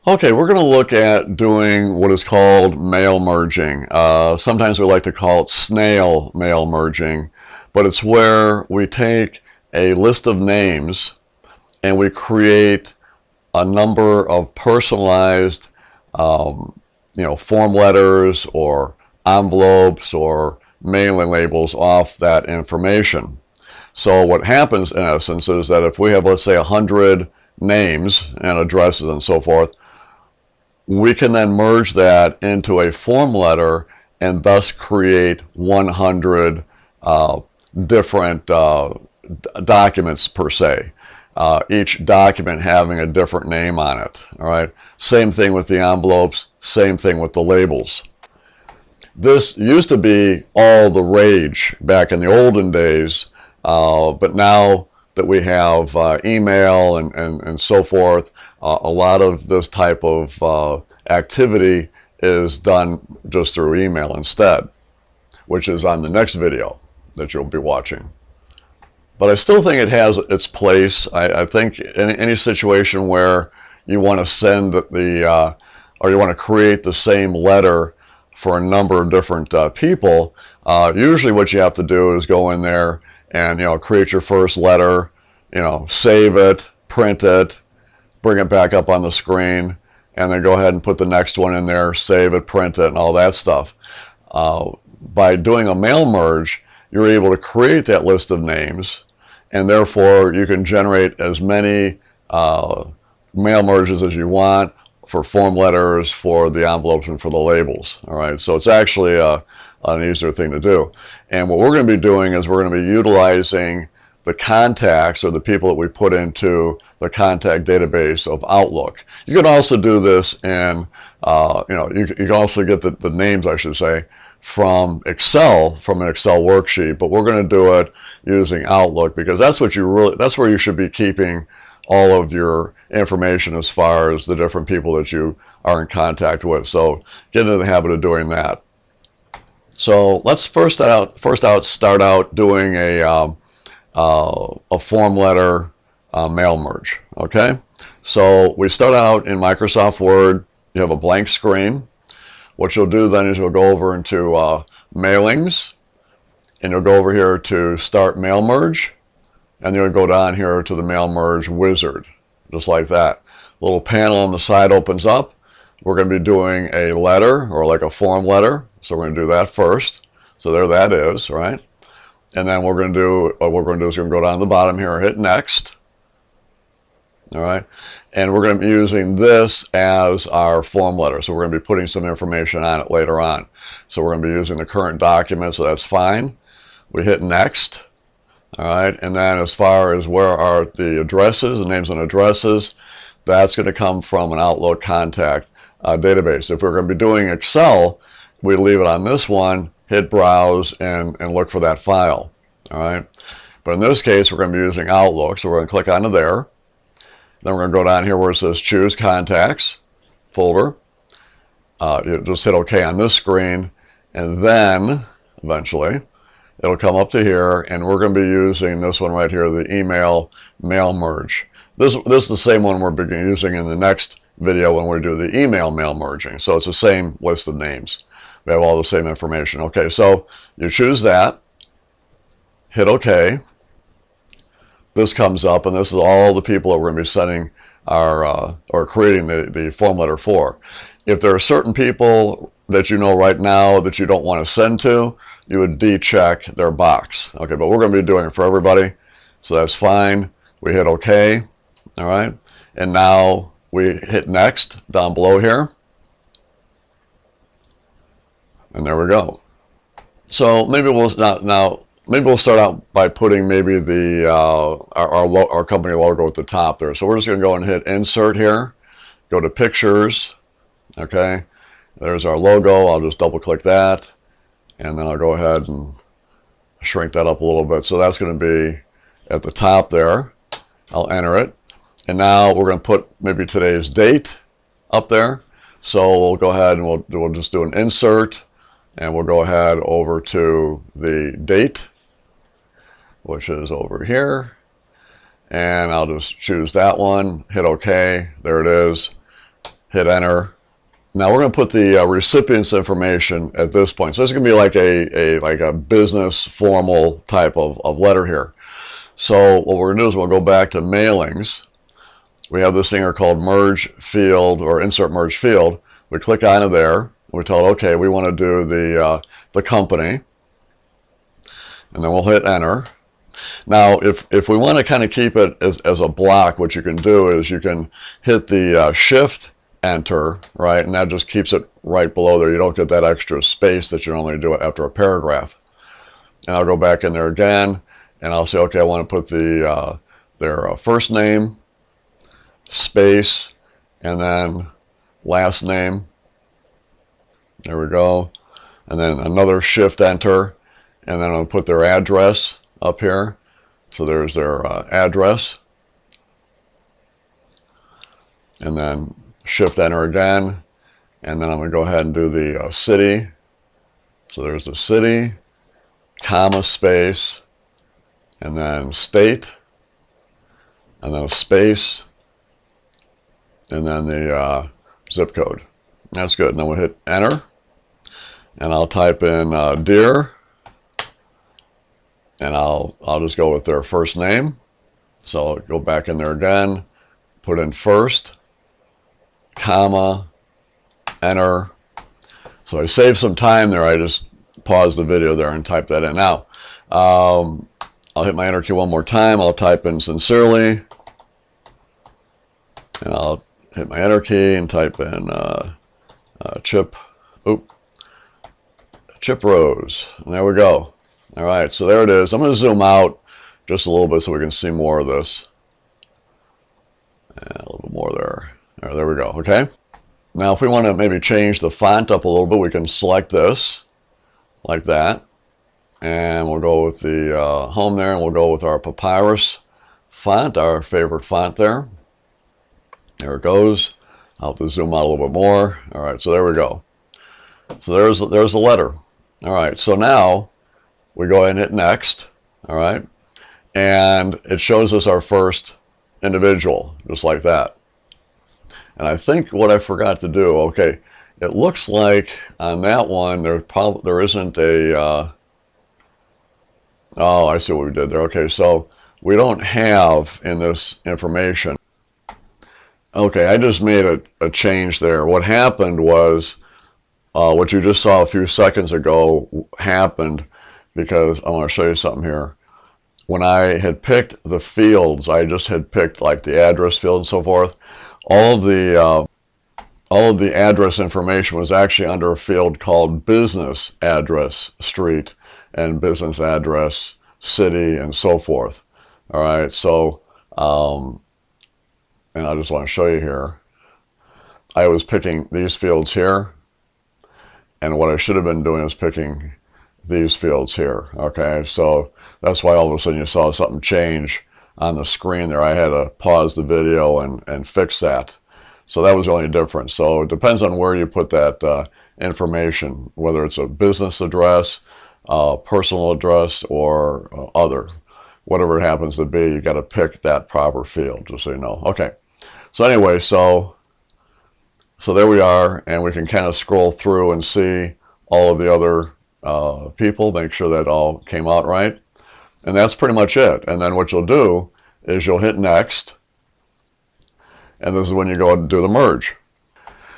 Okay, we're going to look at doing what is called mail merging. Sometimes we like to call it snail mail merging, but it's where we take a list of names and we create a number of personalized form letters or envelopes or mailing labels off that information. So what happens in essence is that if we have, let's say, 100 names and addresses and so forth, we can then merge that into a form letter and thus create 100 different documents per se. Each document having a different name on it. All right. Same thing with the envelopes. Same thing with the labels. This used to be all the rage back in the olden days, but now that we have email and so forth, a lot of this type of activity is done just through email instead, which is on the next video that you'll be watching. But I still think it has its place. I think in any situation where you want to send or you want to create the same letter for a number of different people, usually what you have to do is go in there and create your first letter, save it, print it, bring it back up on the screen, and then go ahead and put the next one in there, save it, print it, and all that stuff. By doing a mail merge, you're able to create that list of names, and therefore you can generate as many mail merges as you want for form letters, for the envelopes, and for the labels. All right, so it's actually an easier thing to do. And what we're going to be doing is we're going to be utilizing the contacts or the people that we put into the contact database of Outlook. You can also do this in, you can also get the names, I should say, from Excel, from an Excel worksheet, but we're going to do it using Outlook because that's where you should be keeping all of your information as far as the different people that you are in contact with. So get into the habit of doing that. So let's start out doing a form letter mail merge. Okay, so we start out in Microsoft Word. You have a blank screen. What you'll do then is you'll go over into mailings, and you'll go over here to start mail merge, and you'll go down here to the mail merge wizard, just like that. A little panel on the side opens up. We're going to be doing a letter or like a form letter, so we're going to do that first. So there that is, right? And then what we're going to do is we're going to go down to the bottom here, hit next. All right, and we're going to be using this as our form letter. So we're going to be putting some information on it later on. So we're going to be using the current document, so that's fine. We hit next. All right, and then as far as where are the addresses, the names and addresses, that's going to come from an Outlook contact database. If we're going to be doing Excel, we leave it on this one, hit browse, and look for that file. All right, but in this case, we're going to be using Outlook, so we're going to click onto there. Then we're going to go down here where it says choose contacts folder. You just hit OK on this screen, and then eventually it'll come up to here, and we're going to be using this one right here, the email mail merge. This is the same one we're using in the next video when we do the email mail merging. So it's the same list of names. We have all the same information. Okay, so you choose that, hit OK. This comes up, and this is all the people that we're going to be sending or creating the form letter for. If there are certain people that you know right now that you don't want to send to, you would de-check their box. Okay, but we're going to be doing it for everybody, so that's fine. We hit OK, all right, and now we hit next down below here, and there we go. So maybe we'll start out by putting maybe the our company logo at the top there. So we're just going to go and hit insert here, go to pictures. Okay, there's our logo. I'll just double click that, and then I'll go ahead and shrink that up a little bit. So that's going to be at the top there. I'll enter it, and now we're going to put maybe today's date up there. So we'll go ahead and we'll just do an insert, and we'll go ahead over to the date, which is over here, and I'll just choose that one, hit OK, there it is, hit enter. Now we're going to put the recipient's information at this point. So this is going to be like a business formal type of letter here. So what we're going to do is we'll go back to mailings. We have this thing here called merge field or insert merge field. We click onto there. We tell it, okay, we want to do the company. And then we'll hit enter. Now, if we want to kind of keep it as a block, what you can do is you can hit the shift enter, right? And that just keeps it right below there. You don't get that extra space that you normally do after a paragraph. And I'll go back in there again, and I'll say, okay, I want to put their first name, space, and then last name. There we go. And then another shift enter, and then I'll put their address up here. So there's their address. And then shift enter again. And then I'm going to go ahead and do the city. So there's the city, comma, space, and then state, and then a space, and then the zip code. That's good. And then we'll hit enter. And I'll type in dear. And I'll just go with their first name. So I'll go back in there again, put in first, comma, enter. So I saved some time there. I just paused the video there and typed that in. Now, I'll hit my enter key one more time. I'll type in sincerely. And I'll hit my enter key and type in Chip Rose. And there we go. All right, so there it is. I'm going to zoom out just a little bit so we can see more of this. And a little bit more there. There we go, okay? Now, if we want to maybe change the font up a little bit, we can select this, like that. And we'll go with the home there, and we'll go with our Papyrus font, our favorite font there. There it goes. I'll have to zoom out a little bit more. All right, so there we go. So there's the letter. All right, so now we go ahead and hit next, all right? And it shows us our first individual, just like that. And I think what I forgot to do, okay, it looks like on that one, there isn't a, oh, I see what we did there. Okay, so we don't have in this information. Okay, I just made a change there. What happened was, what you just saw a few seconds ago happened because I want to show you something here. When I had picked the fields, I just had picked like the address field and so forth. All of the address information was actually under a field called business address street and business address city and so forth. All right, so and I just want to show you here. I was picking these fields here, and what I should have been doing is picking these fields here. Okay, so that's why all of a sudden you saw something change on the screen there. I had to pause the video and fix that. So that was the only difference. So it depends on where you put that information, whether it's a business address, personal address, or other. Whatever it happens to be, you got to pick that proper field, just so you know. Okay, so anyway, so there we are, and we can kind of scroll through and see all of the other people, make sure that all came out right. And that's pretty much it. And then what you'll do is you'll hit next, and this is when you go and do the merge.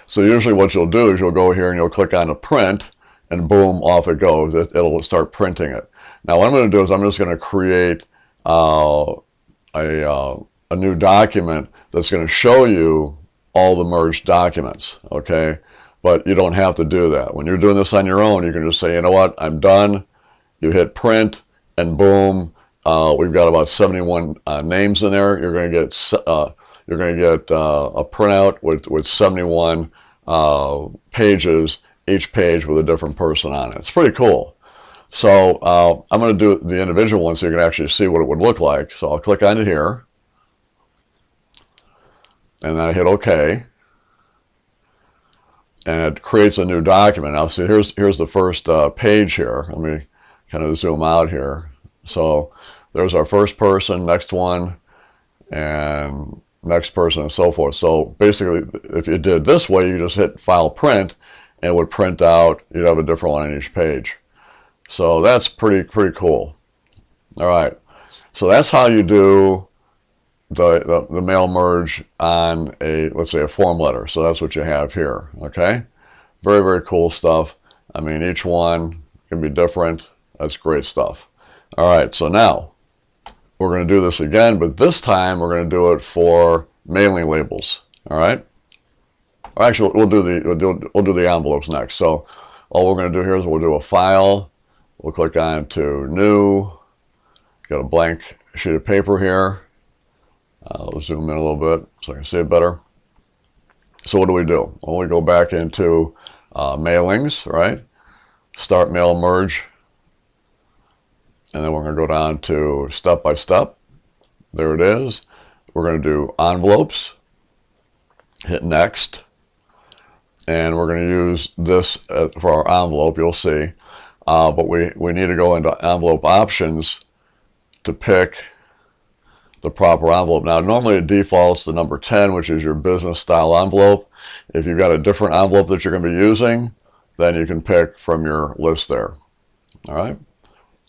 So usually what you'll do is you'll go here and you'll click on a print, and boom, off it goes. It'll start printing it. Now what I'm going to do is I'm just going to create a new document that's going to show you all the merged documents, okay? But you don't have to do that. When you're doing this on your own, you can just say, you know what, I'm done. You hit print, and boom, we've got about 71 names in there. You're going to get a printout with 71 pages, each page with a different person on it. It's pretty cool. So I'm going to do the individual one so you can actually see what it would look like. So I'll click on it here, and then I hit OK. And it creates a new document. Now see, here's the first page here. Let me kind of zoom out here. So there's our first person, next one, and next person, and so forth. So basically, if you did this way, you just hit File Print, and it would print out. You'd have a different one on each page. So that's pretty cool. All right. So that's how you do the mail merge on let's say a form letter. So that's what you have here. Okay. Very cool stuff. I mean, each one can be different. That's great stuff. All right. So now we're going to do this again, but this time we're going to do it for mailing labels. All right. Or actually, we'll do the envelopes next. So all we're going to do here is we'll do a file. We'll click on to new. Got a blank sheet of paper here. I'll zoom in a little bit so I can see it better. So what do? Well, we go back into mailings, right? Start mail merge. And then we're going to go down to step by step. There it is. We're going to do envelopes. Hit next. And we're going to use this for our envelope, you'll see. But we need to go into envelope options to pick the proper envelope. Now, normally it defaults to number 10, which is your business style envelope. If you've got a different envelope that you're going to be using, then you can pick from your list there. All right.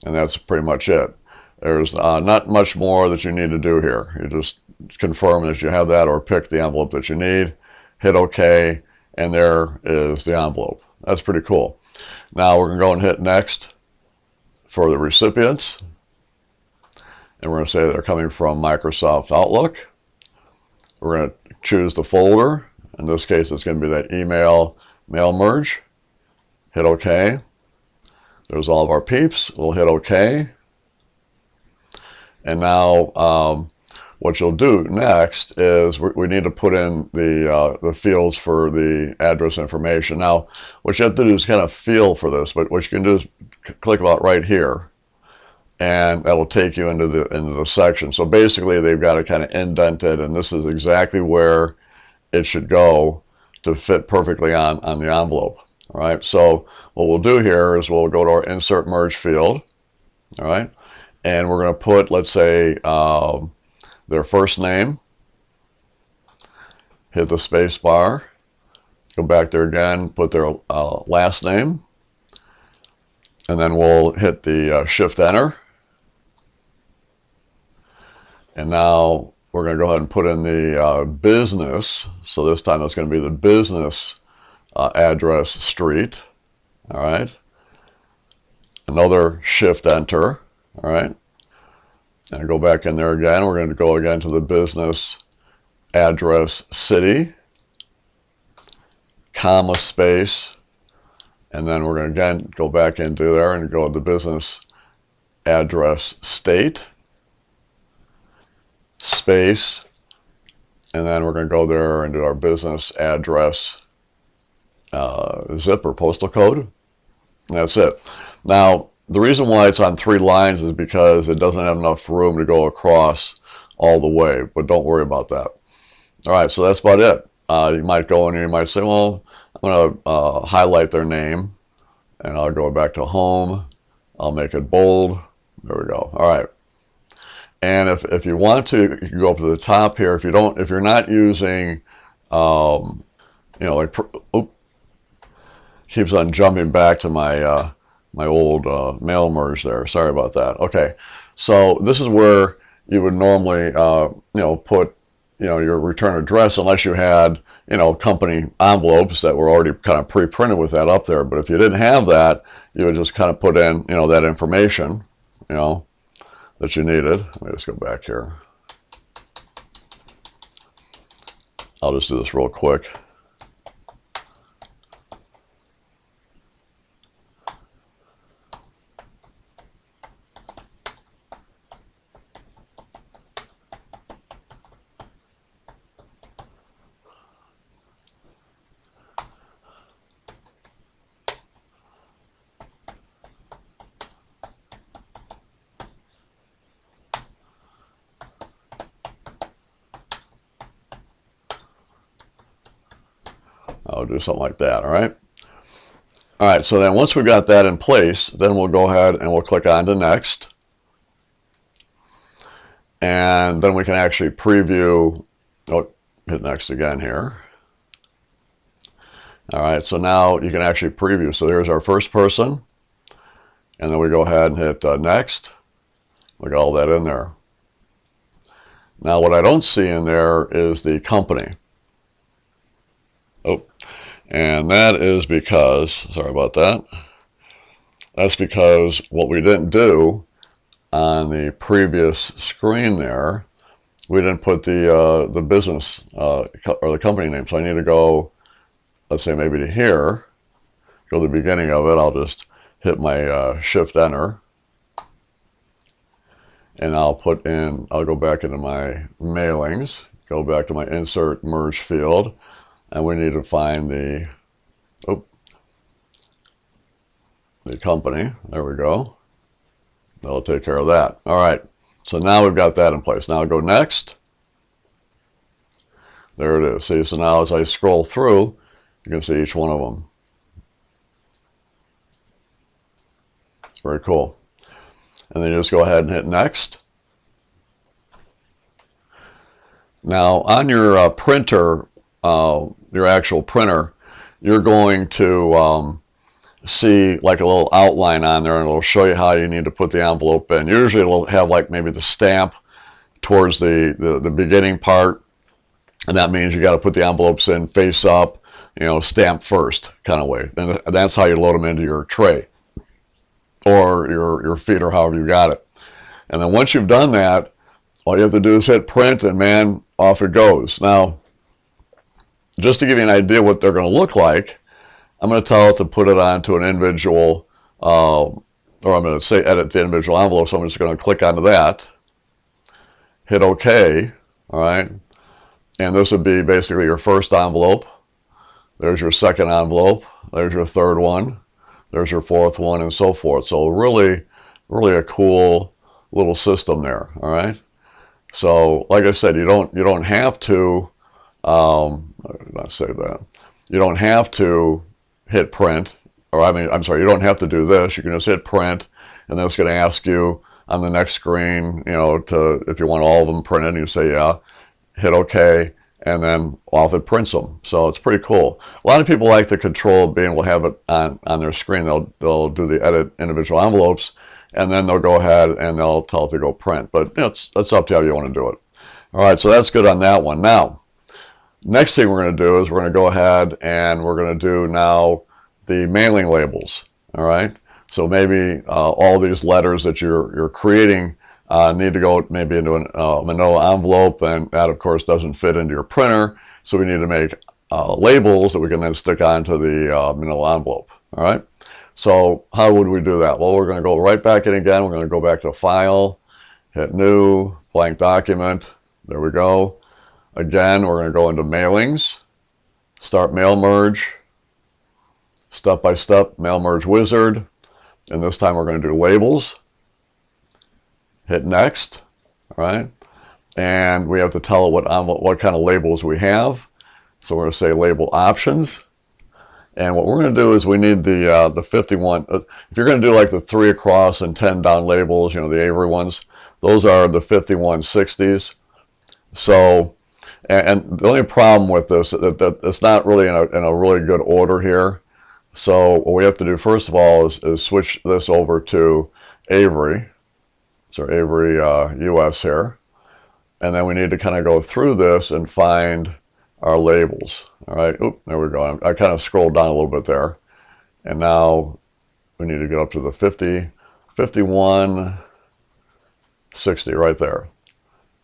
And that's pretty much it. There's not much more that you need to do here. You just confirm that you have that or pick the envelope that you need, hit OK, and there is the envelope. That's pretty cool. Now we're going to go and hit next for the recipients. And we're going to say they're coming from Microsoft Outlook. We're going to choose the folder. In this case, it's going to be that email mail merge. Hit OK. There's all of our peeps. We'll hit OK. And now what you'll do next is we need to put in the fields for the address information. Now, what you have to do is kind of feel for this, but what you can do is click about right here. And that will take you into the section. So basically, they've got it kind of indented, and this is exactly where it should go to fit perfectly on the envelope. All right. So what we'll do here is we'll go to our insert merge field. All right, and we're going to put, let's say, their first name. Hit the space bar. Go back there again. Put their last name, and then we'll hit the Shift Enter. And now we're going to go ahead and put in the business. So this time it's going to be the business address street. All right. Another Shift Enter. All right. And go back in there again. We're going to go again to the business address city, comma space. And then we're going to again go back into there and go to the business address state. Space, and then we're going to go there and do our business address zip or postal code. And that's it. Now, the reason why it's on 3 lines is because it doesn't have enough room to go across all the way, but don't worry about that. All right, so that's about it. You might go in and you might say, well, I'm going to highlight their name, and I'll go back to home. I'll make it bold. There we go. All right. And if you want to, you can go up to the top here. If you're not using, like, keeps on jumping back to my my old mail merge there. Sorry about that. Okay, so this is where you would normally, put, your return address, unless you had, company envelopes that were already kind of pre-printed with that up there. But if you didn't have that, you would just kind of put in, that information, that you needed. Let me just go back here. I'll just do this real quick. I'll do something like that, all right? All right, so then once we've got that in place, then we'll go ahead and we'll click on to next. And then we can actually preview Oh, hit next again here. All right, so now you can actually preview. So there's our first person, and then we go ahead and hit next. Look at all that in there. Now what I don't see in there is the company. Oh, and that is because, sorry about that. That's because what we didn't do on the previous screen there, we didn't put the business or the company name. So I need to go, let's say maybe to here, go to the beginning of it. I'll just hit my shift enter, and I'll go back into my mailings, go back to my insert merge field, and we need to find the company. There we go. That'll take care of that. All right, so now we've got that in place. Now I'll go next. There it is. See, so now as I scroll through, you can see each one of them. It's very cool. And then you just go ahead and hit next. Now on your printer, your actual printer, you're going to see like a little outline on there, and it'll show you how you need to put the envelope in. Usually it'll have like maybe the stamp towards the beginning part, and that means you got to put the envelopes in face up, you know, stamp first kind of way. And that's how you load them into your tray or your feeder, however you got it. And then once you've done that, all you have to do is hit print, and man, off it goes. Now, just to give you an idea what they're going to look like, I'm going to tell it to put it onto an individual, or I'm going to say edit the individual envelope, so I'm just going to click onto that, hit OK, all right, and this would be basically your first envelope. There's your second envelope, there's your third one, there's your fourth one, and so forth. So really, really a cool little system there, all right. So like I said, you don't have to, not say that, you don't have to hit print, or I'm sorry, you don't have to do this. You can just hit print, and then it's going to ask you on the next screen, you know, if you want all of them printed, you say yeah, hit OK, and then off it prints them. So it's pretty cool. A lot of people like the control of being able to have it on their screen. They'll do the edit individual envelopes, and then they'll go ahead and they'll tell it to go print. But you know, it's up to how you want to do it. All right, so that's good on that one. Now, next thing we're going to do is we're going to go ahead and we're going to do now the mailing labels. All right, so maybe all these letters that you're creating need to go maybe into a manila envelope, and that of course doesn't fit into your printer, so we need to make labels that we can then stick onto the manila envelope. All right, so how would we do that? Well, we're going to go right back in again. We're going to go back to File, hit New, Blank Document. There we go. Again, we're going to go into Mailings, Start Mail Merge, Step-by-Step Mail Merge Wizard, and this time we're going to do Labels. Hit Next, all right? And we have to tell it what kind of labels we have. So we're going to say Label Options. And what we're going to do is we need the 51. If you're going to do like the 3 across and 10 down labels, you know, the Avery ones, those are the 5160s. So, and the only problem with this is that it's not really in a really good order here. So what we have to do first of all is switch this over to Avery. So Avery US here. And then we need to kind of go through this and find our labels. All right, oop, there we go. I kind of scrolled down a little bit there. And now we need to get up to the 5160 right there.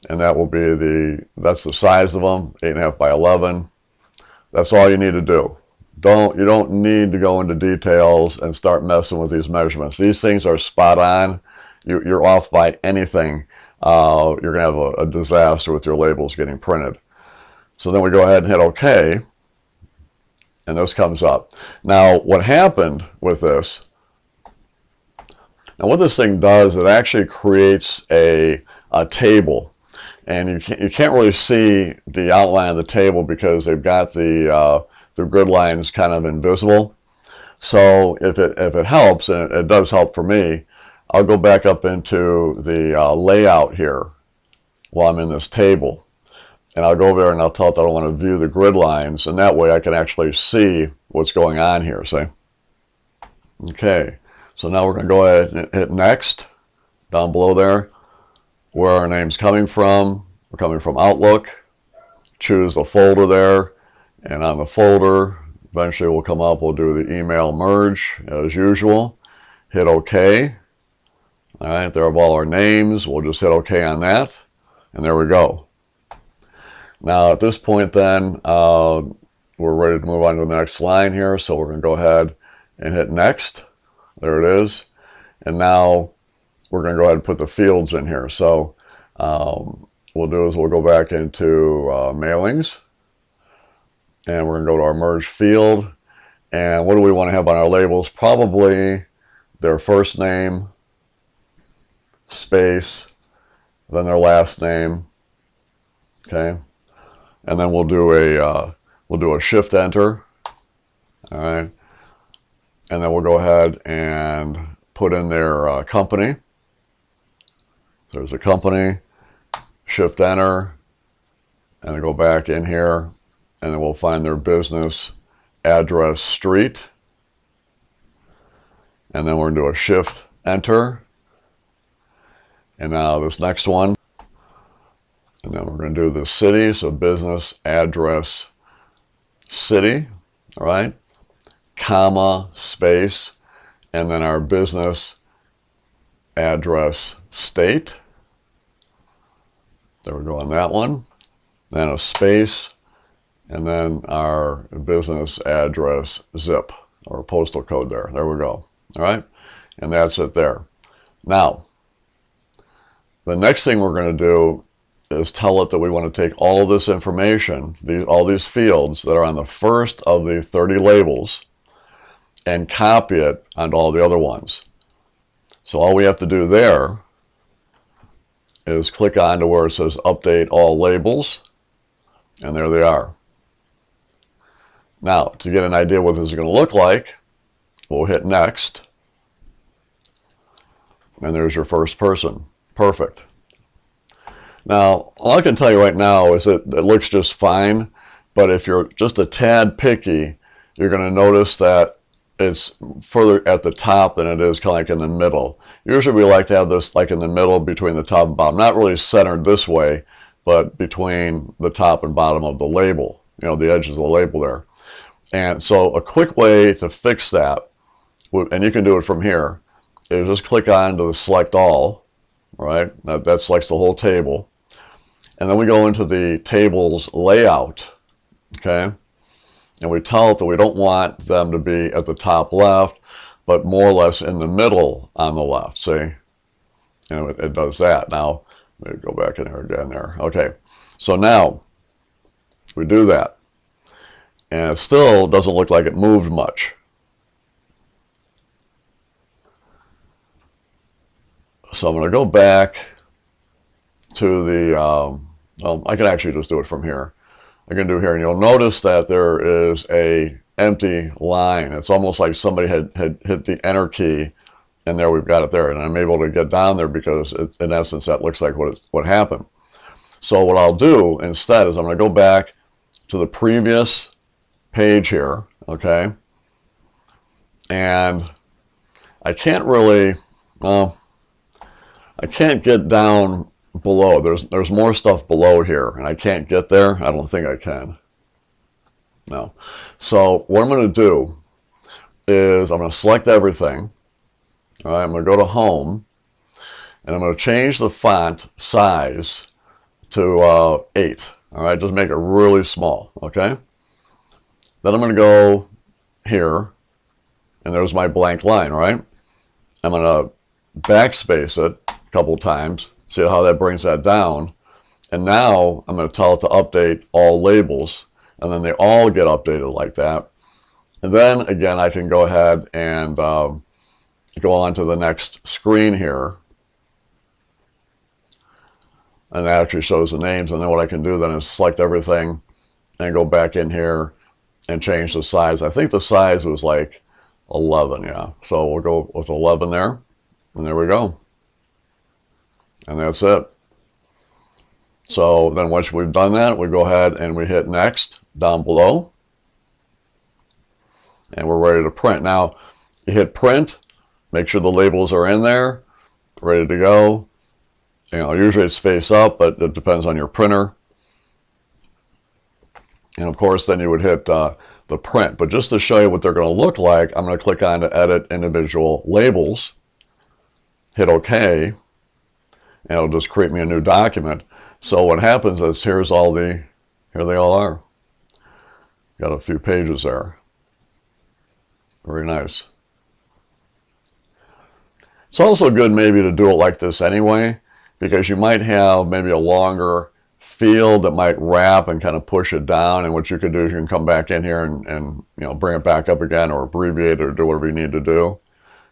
And that will be that's the size of them, 8.5 by 11. That's all you need to do. You don't need to go into details and start messing with these measurements. These things are spot on. You're off by anything, you're going to have a disaster with your labels getting printed. So then we go ahead and hit OK, and this comes up. Now, what happened with this, now what this thing does, it actually creates a table. And you can't really see the outline of the table because they've got the grid lines kind of invisible. So if it helps, and it does help for me, I'll go back up into the layout here while I'm in this table. and I'll go over there and I'll tell it that I want to view the grid lines, and that way I can actually see what's going on here, see? Okay, so now we're going to go ahead and hit next down below there, where our name's coming from. We're coming from Outlook. Choose the folder there, and on the folder, eventually we'll come up, we'll do the email merge as usual. Hit OK. All right, there have all our names. We'll just hit OK on that, and there we go. Now at this point then, we're ready to move on to the next line here, so we're going to go ahead and hit next. There it is. And now we're going to go ahead and put the fields in here. So we'll do is we'll go back into mailings, and we're going to go to our merge field. And what do we want to have on our labels? Probably their first name, space, then their last name. Okay, and then we'll do a shift enter. All right, and then we'll go ahead and put in their company. So there's a company, shift enter, and then go back in here, and then we'll find their business address street, and then we're going to do a shift enter, and now this next one, and then we're going to do the city, so business address city, all right, comma, space, and then our business address state. There we go on that one. Then a space, and then our business address zip, or postal code there. There we go. All right, and that's it there. Now, the next thing we're going to do is tell it that we want to take all of this information, all these fields that are on the first of the 30 labels, and copy it onto all the other ones. So all we have to do there is click on to where it says update all labels, and there they are. Now, to get an idea what this is going to look like, we'll hit next, and there's your first person. Perfect. Now, all I can tell you right now is that it looks just fine, but if you're just a tad picky, you're going to notice that it's further at the top than it is kind of like in the middle. Usually we like to have this like in the middle between the top and bottom, not really centered this way, but between the top and bottom of the label, you know, the edges of the label there. And so a quick way to fix that, and you can do it from here, is just click on to the select all, right? That selects the whole table. And then we go into the table's layout, okay? And we tell it that we don't want them to be at the top left, but more or less in the middle on the left, see? And it does that. Now, let me go back in there again there. Okay, so now we do that. And it still doesn't look like it moved much. So I'm going to go back to the, well, I can actually just do it from here. I can do here, and you'll notice that there is a empty line. It's almost like somebody had hit the enter key, and there we've got it there. And I'm able to get down there because it's, in essence, that looks like what happened. So what I'll do instead is I'm going to go back to the previous page here, okay? And I can't really, well, I can't get down below. There's more stuff below here, and I can't get there. I don't think I can. No. So what I'm going to do is I'm going to select everything. All right, I'm going to go to Home, and I'm going to change the font size to 8. All right, just make it really small. Okay. Then I'm going to go here, and there's my blank line. Right. I'm going to backspace it a couple times. See how that brings that down. And now I'm going to tell it to update all labels, and then they all get updated like that. And then again, I can go ahead and go on to the next screen here. And that actually shows the names. And then what I can do then is select everything and go back in here and change the size. I think the size was like 11, yeah. So we'll go with 11 there. And there we go. And that's it. So then once we've done that, we go ahead and we hit next down below. And we're ready to print. Now, you hit print, make sure the labels are in there, ready to go. You know, usually it's face up, but it depends on your printer. And of course, then you would hit the print. But just to show you what they're going to look like, I'm going to click on to edit individual labels, hit OK, and it'll just create me a new document. So what happens is here they all are. Got a few pages there. Very nice. It's also good maybe to do it like this anyway, because you might have maybe a longer field that might wrap and kind of push it down, and what you can do is you can come back in here and you know, bring it back up again or abbreviate it or do whatever you need to do.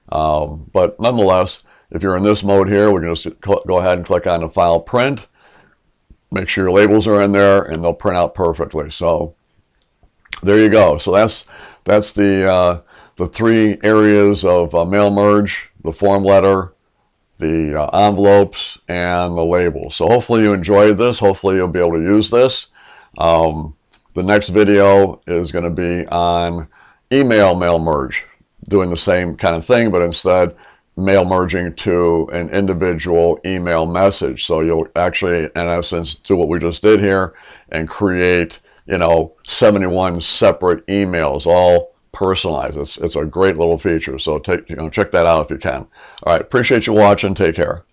But nonetheless, if you're in this mode here, we can just go ahead and click on the file print. Make sure your labels are in there and they'll print out perfectly. So there you go. So that's the three areas of mail merge: the form letter, the envelopes, and the labels. So hopefully you enjoyed this. Hopefully you'll be able to use this. The next video is going to be on email mail merge, doing the same kind of thing, but instead mail merging to an individual email message. So you'll actually, in essence, do what we just did here and create, you know, 71 separate emails, all personalized. It's a great little feature. So check that out if you can. All right, appreciate you watching. Take care.